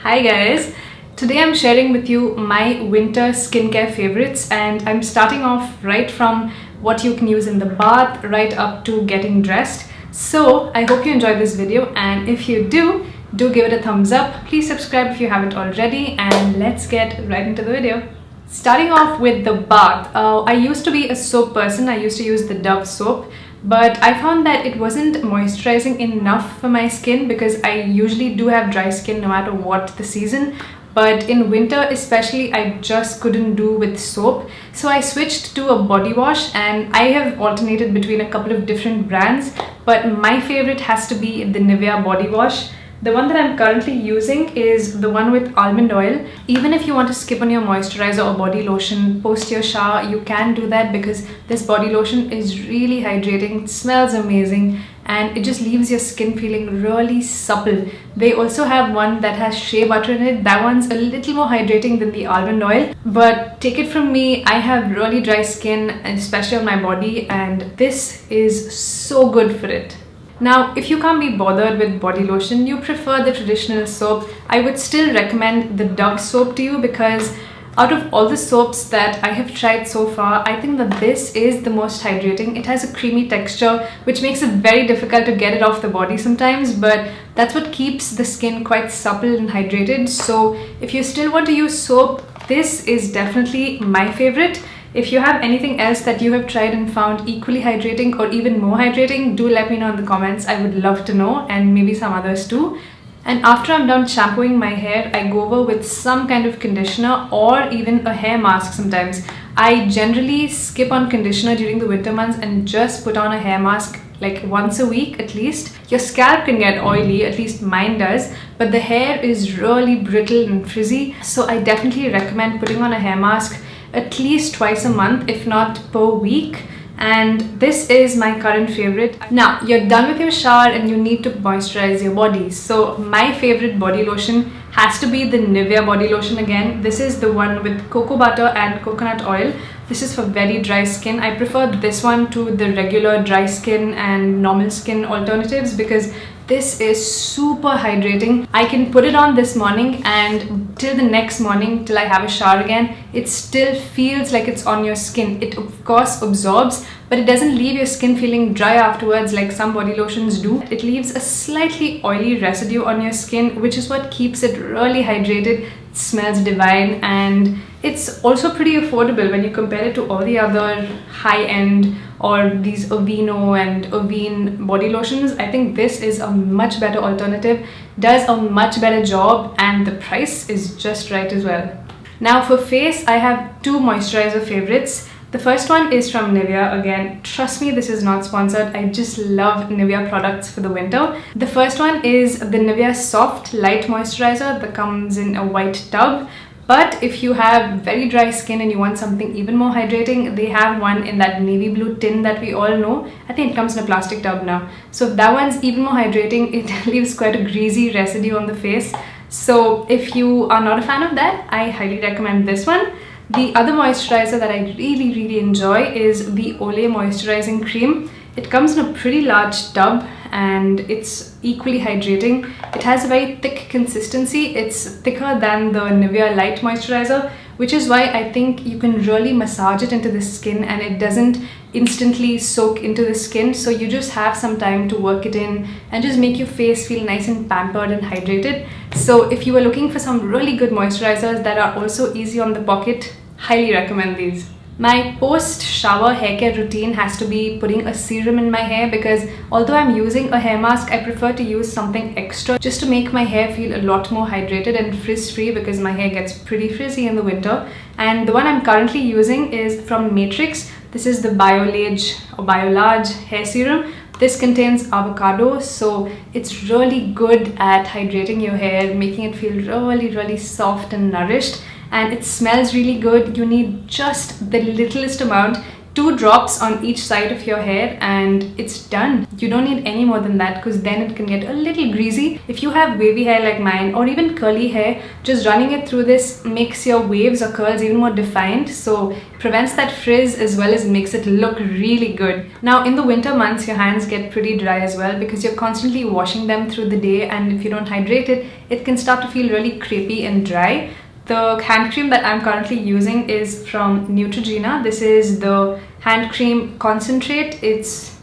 Hi guys, today I'm sharing with you my winter skincare favorites, and I'm starting off right from what you can use in the bath right up to getting dressed. So I hope you enjoyed this video, and if you do give it a thumbs up. Please subscribe if you haven't already, and let's get right into the video. Starting off with the bath, I used to be a soap person. I used to use the Dove soap, but I found that it wasn't moisturizing enough for my skin because I usually do have dry skin no matter what the season. But in winter especially, I just couldn't do with soap. So I switched to a body wash, and I have alternated between a couple of different brands, but my favorite has to be the Nivea body wash. The one that I'm currently using is the one with almond oil. Even if you want to skip on your moisturizer or body lotion post your shower, you can do that because this body lotion is really hydrating, it smells amazing, and it just leaves your skin feeling really supple. They also have one that has shea butter in it. That one's a little more hydrating than the almond oil, but take it from me, I have really dry skin, especially on my body, and this is so good for it. Now, if you can't be bothered with body lotion, you prefer the traditional soap, I would still recommend the Dove soap to you because out of all the soaps that I have tried so far, I think that this is the most hydrating. It has a creamy texture, which makes it very difficult to get it off the body sometimes, but that's what keeps the skin quite supple and hydrated. So if you still want to use soap, this is definitely my favorite. If you have anything else that you have tried and found equally hydrating or even more hydrating, do let me know in the comments. I would love to know, and maybe some others too. And after I'm done shampooing my hair, I go over with some kind of conditioner or even a hair mask sometimes. I generally skip on conditioner during the winter months and just put on a hair mask like once a week at least. Your scalp can get oily, at least mine does, but the hair is really brittle and frizzy. So I definitely recommend putting on a hair mask at least twice a month, if not per week. And this is my current favorite. Now you're done with your shower and you need to moisturize your body. So my favorite body lotion has to be the Nivea body lotion again. This is the one with cocoa butter and coconut oil. This is for very dry skin. I prefer this one to the regular dry skin and normal skin alternatives because this is super hydrating. I can put it on this morning and till the next morning, till I have a shower again, it still feels like it's on your skin. It of course absorbs, but it doesn't leave your skin feeling dry afterwards like some body lotions do. It leaves a slightly oily residue on your skin, which is what keeps it really hydrated. It smells divine, and it's also pretty affordable when you compare it to all the other high-end or these Aveeno and Avene body lotions. I think this is a much better alternative, does a much better job, and the price is just right as well. Now for face, I have two moisturizer favorites. The first one is from Nivea. Again, trust me, this is not sponsored. I just love Nivea products for the winter. The first one is the Nivea Soft Light Moisturizer that comes in a white tub. But if you have very dry skin and you want something even more hydrating, they have one in that navy blue tin that we all know. I think it comes in a plastic tub now. So if that one's even more hydrating, it leaves quite a greasy residue on the face. So if you are not a fan of that, I highly recommend this one. The other moisturizer that I really enjoy is the Olay Moisturizing Cream. It comes in a pretty large tub and it's equally hydrating. It has a very thick consistency. It's thicker than the Nivea Light Moisturizer, which is why I think you can really massage it into the skin and it doesn't instantly soak into the skin. So you just have some time to work it in and just make your face feel nice and pampered and hydrated. So if you are looking for some really good moisturizers that are also easy on the pocket, highly recommend these. My post-shower hair care routine has to be putting a serum in my hair because although I'm using a hair mask, I prefer to use something extra just to make my hair feel a lot more hydrated and frizz-free because my hair gets pretty frizzy in the winter. And the one I'm currently using is from Matrix. This is the Biolage or Biolarge hair serum. This contains avocado, so it's really good at hydrating your hair, making it feel really soft and nourished. And it smells really good. You need just the littlest amount. 2 drops on each side of your hair and it's done. You don't need any more than that because then it can get a little greasy. If you have wavy hair like mine or even curly hair, just running it through this makes your waves or curls even more defined, so it prevents that frizz as well as makes it look really good. Now in the winter months, your hands get pretty dry as well because you're constantly washing them through the day, and if you don't hydrate it, it can start to feel really crepey and dry. The hand cream that I'm currently using is from Neutrogena. This is the hand cream concentrate. It's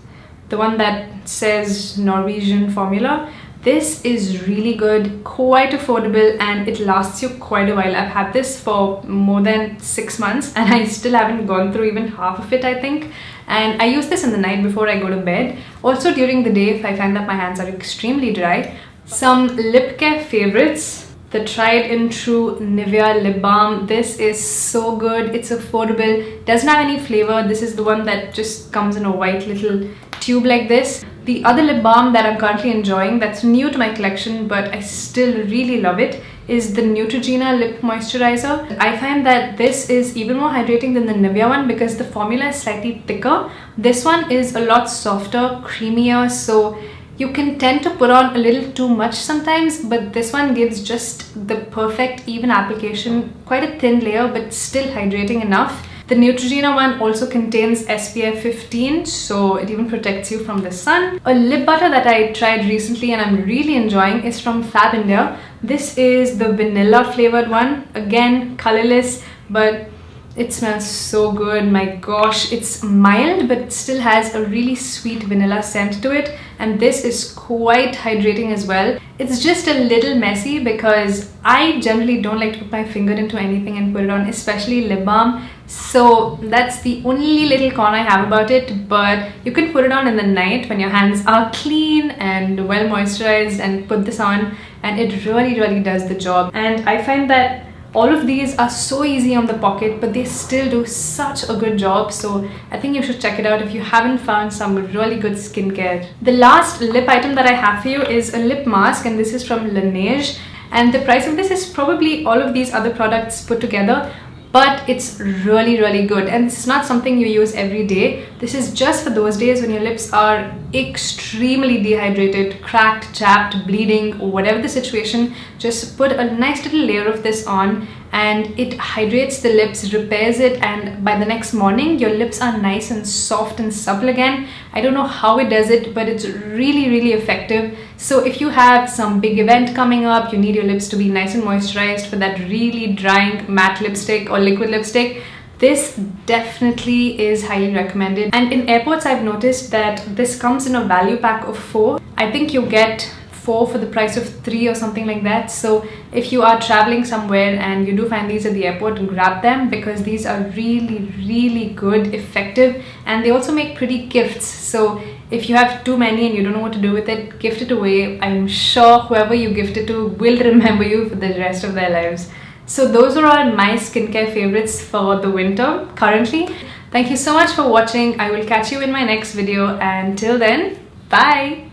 the one that says Norwegian formula. This is really good, quite affordable, and it lasts you quite a while. I've had this for more than 6 months and I still haven't gone through even half of it, I think. And I use this in the night before I go to bed. Also during the day if I find that my hands are extremely dry. Some lip care favorites. The tried and true Nivea lip balm. This is so good. It's affordable, doesn't have any flavor. This is the one that just comes in a white little tube like this. The other lip balm that I'm currently enjoying, that's new to my collection but I still really love it, is the Neutrogena lip moisturizer. I find that this is even more hydrating than the Nivea one because the formula is slightly thicker. This one is a lot softer, creamier, so you can tend to put on a little too much sometimes, but this one gives just the perfect even application, quite a thin layer but still hydrating enough. The Neutrogena one also contains SPF 15, so it even protects you from the sun. A lip butter that I tried recently and I'm really enjoying is from Fab India. This is the vanilla flavored one, again colorless, but it smells so good. My gosh, it's mild but still has a really sweet vanilla scent to it, and this is quite hydrating as well. It's just a little messy because I generally don't like to put my finger into anything and put it on, especially lip balm, so that's the only little con I have about it. But you can put it on in the night when your hands are clean and well moisturized and put this on, and it really does the job. And I find that all of these are so easy on the pocket, but they still do such a good job, so I think you should check it out if you haven't found some really good skincare. The last lip item that I have for you is a lip mask, and this is from Laneige, and the price of this is probably all of these other products put together, but it's really good, and this is not something you use every day. This is just for those days when your lips are extremely dehydrated, cracked, chapped, bleeding, whatever the situation. Just put a nice little layer of this on and it hydrates the lips, repairs it, and by the next morning your lips are nice and soft and supple again. I don't know how it does it, but it's really effective. So if you have some big event coming up, you need your lips to be nice and moisturized for that really drying matte lipstick or liquid lipstick, this definitely is highly recommended. And in airports I've noticed that this comes in a value pack of 4. I think you get 4 for the price of 3 or something like that. So if you are traveling somewhere and you do find these at the airport, grab them because these are really good, effective, and they also make pretty gifts. So if you have too many and you don't know what to do with it, gift it away. I'm sure whoever you gift it to will remember you for the rest of their lives. So those are all my skincare favorites for the winter currently. Thank you so much for watching. I will catch you in my next video, and till then, bye!